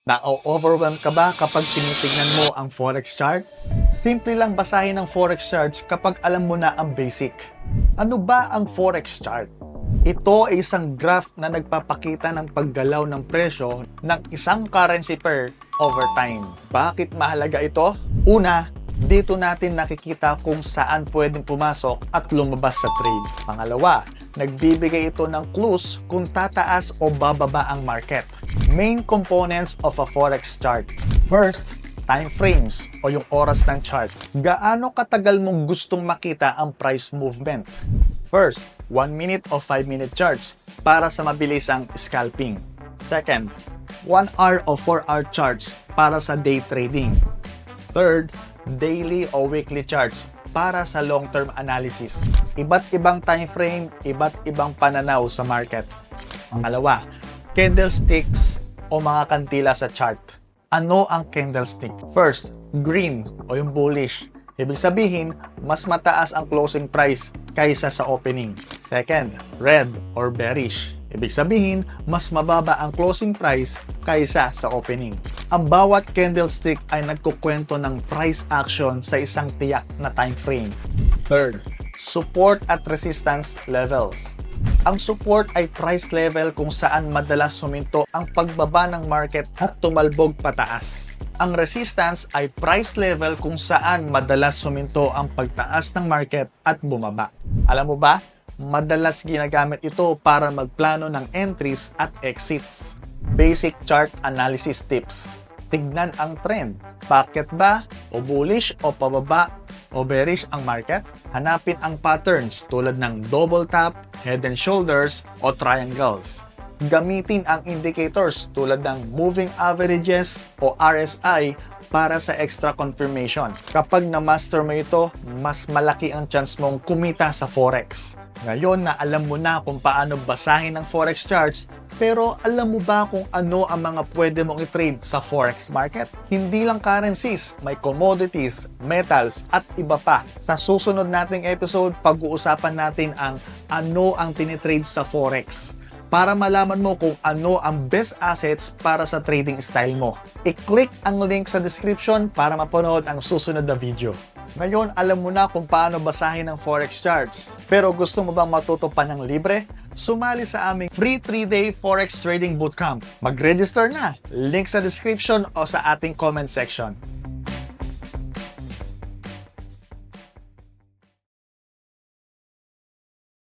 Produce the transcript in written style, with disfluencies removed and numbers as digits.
Na-overwhelm ka ba kapag tinitignan mo ang Forex chart? Simple lang basahin ang Forex charts kapag alam mo na ang basic. Ano ba ang Forex chart? Ito ay isang graph na nagpapakita ng paggalaw ng presyo ng isang currency pair over time. Bakit mahalaga ito? Una, dito natin nakikita kung saan pwedeng pumasok at lumabas sa trade. Pangalawa, nagbibigay ito ng clues kung tataas o bababa ang market. Main components of a Forex chart. First, time frames o yung oras ng chart. Gaano katagal mong gustong makita ang price movement? First, 1 minute o 5 minute charts para sa mabilisang scalping. Second, 1 hour o 4 hour charts para sa day trading. Third, daily o weekly charts para sa long-term analysis. Iba't ibang time frame, iba't ibang pananaw sa market. Pangalawa, candlesticks o mga kantila sa chart. Ano ang candlestick? First, green o yung bullish. Ibig sabihin, mas mataas ang closing price kaysa sa opening. Second, red or bearish. Ibig sabihin, mas mababa ang closing price kaysa sa opening. Ang bawat candlestick ay nagkukwento ng price action sa isang tiyak na time frame. Third, support at resistance levels. Ang support ay price level kung saan madalas huminto ang pagbaba ng market at tumalbog pataas. Ang resistance ay price level kung saan madalas huminto ang pagtaas ng market at bumaba. Alam mo ba, madalas ginagamit ito para magplano ng entries at exits. Basic chart analysis tips. Tignan ang trend. Bakit ba? O bullish o pababa o bearish ang market? Hanapin ang patterns tulad ng double top, head and shoulders o triangles. Gamitin ang indicators tulad ng moving averages o RSI para sa extra confirmation. Kapag na-master mo ito, mas malaki ang chance mong kumita sa Forex. Ngayon na alam mo na kung paano basahin ang Forex charts, pero alam mo ba kung ano ang mga pwede mong i-trade sa Forex market? Hindi lang currencies, may commodities, metals at iba pa. Sa susunod nating episode, pag-uusapan natin ang ano ang tinitrade sa Forex para malaman mo kung ano ang best assets para sa trading style mo. I-click ang link sa description para mapanood ang susunod na video. Ngayon, alam mo na kung paano basahin ang Forex charts. Pero gusto mo bang matuto pa ng libre? Sumali sa aming free 3-day Forex Trading Bootcamp. Mag-register na! Link sa description o sa ating comment section.